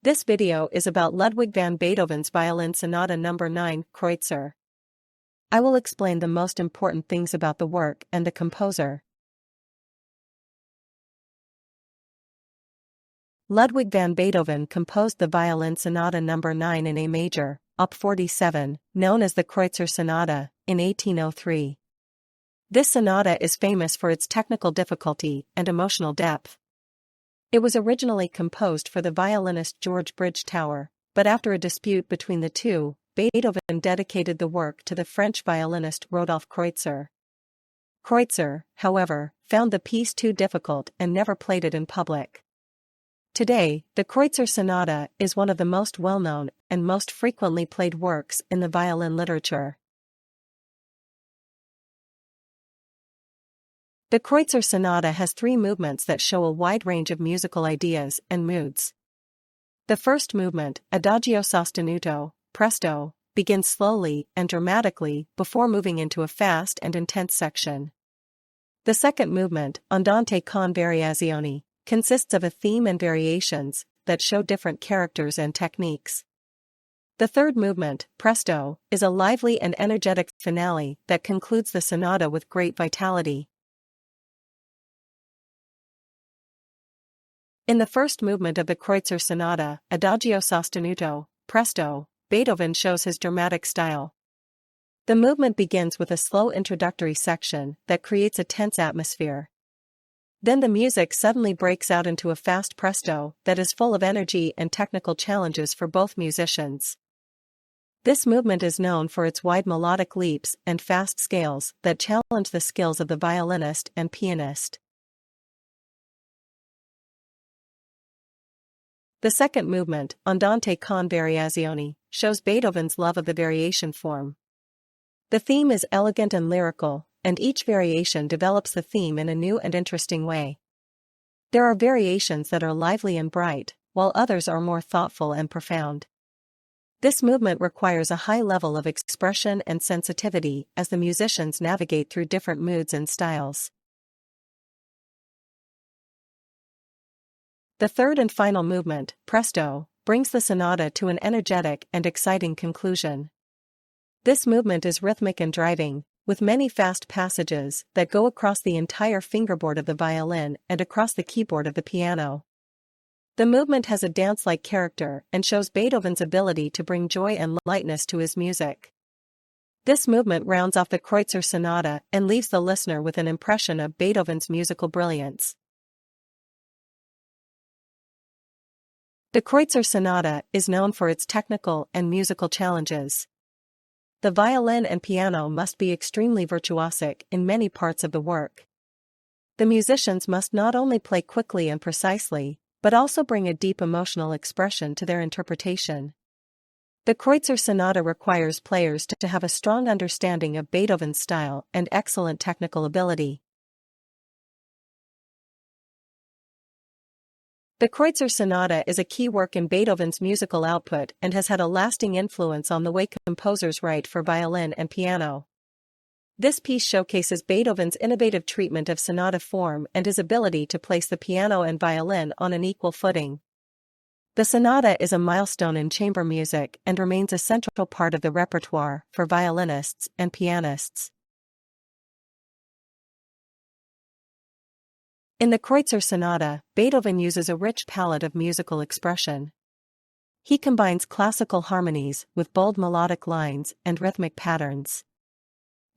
This video is about Ludwig van Beethoven's Violin Sonata No. 9, Kreutzer. I will explain the most important things about the work and the composer. Ludwig van Beethoven composed the Violin Sonata No. 9 in A major, Op. 47, known as the Kreutzer Sonata, in 1803. This sonata is famous for its technical difficulty and emotional depth. It was originally composed for the violinist George Bridgetower, but after a dispute between the two, Beethoven dedicated the work to the French violinist Rodolphe Kreutzer. Kreutzer, however, found the piece too difficult and never played it in public. Today, the Kreutzer Sonata is one of the most well-known and most frequently played works in the violin literature. The Kreutzer Sonata has three movements that show a wide range of musical ideas and moods. The first movement, Adagio sostenuto, presto, begins slowly and dramatically before moving into a fast and intense section. The second movement, Andante con variazioni, consists of a theme and variations that show different characters and techniques. The third movement, presto, is a lively and energetic finale that concludes the sonata with great vitality. In the first movement of the Kreutzer Sonata, Adagio sostenuto, presto, Beethoven shows his dramatic style. The movement begins with a slow introductory section that creates a tense atmosphere. Then the music suddenly breaks out into a fast presto that is full of energy and technical challenges for both musicians. This movement is known for its wide melodic leaps and fast scales that challenge the skills of the violinist and pianist. The second movement, Andante con variazioni, shows Beethoven's love of the variation form. The theme is elegant and lyrical, and each variation develops the theme in a new and interesting way. There are variations that are lively and bright, while others are more thoughtful and profound. This movement requires a high level of expression and sensitivity as the musicians navigate through different moods and styles. The third and final movement, presto, brings the sonata to an energetic and exciting conclusion. This movement is rhythmic and driving, with many fast passages that go across the entire fingerboard of the violin and across the keyboard of the piano. The movement has a dance-like character and shows Beethoven's ability to bring joy and lightness to his music. This movement rounds off the Kreutzer Sonata and leaves the listener with an impression of Beethoven's musical brilliance. The Kreutzer Sonata is known for its technical and musical challenges. The violin and piano must be extremely virtuosic in many parts of the work. The musicians must not only play quickly and precisely, but also bring a deep emotional expression to their interpretation. The Kreutzer Sonata requires players to have a strong understanding of Beethoven's style and excellent technical ability. The Kreutzer Sonata is a key work in Beethoven's musical output and has had a lasting influence on the way composers write for violin and piano. This piece showcases Beethoven's innovative treatment of sonata form and his ability to place the piano and violin on an equal footing. The sonata is a milestone in chamber music and remains a central part of the repertoire for violinists and pianists. In the Kreutzer Sonata, Beethoven uses a rich palette of musical expression. He combines classical harmonies with bold melodic lines and rhythmic patterns.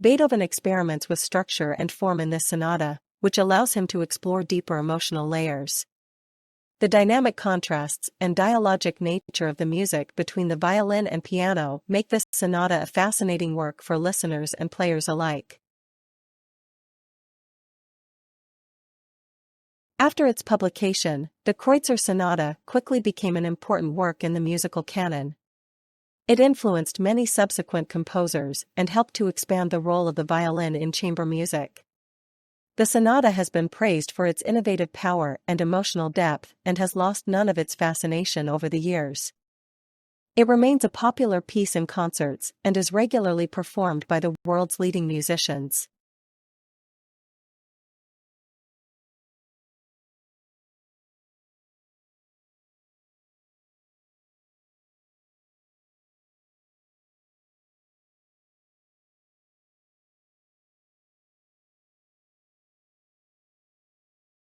Beethoven experiments with structure and form in this sonata, which allows him to explore deeper emotional layers. The dynamic contrasts and dialogic nature of the music between the violin and piano make this sonata a fascinating work for listeners and players alike. After its publication, the Kreutzer Sonata quickly became an important work in the musical canon. It influenced many subsequent composers and helped to expand the role of the violin in chamber music. The sonata has been praised for its innovative power and emotional depth and has lost none of its fascination over the years. It remains a popular piece in concerts and is regularly performed by the world's leading musicians.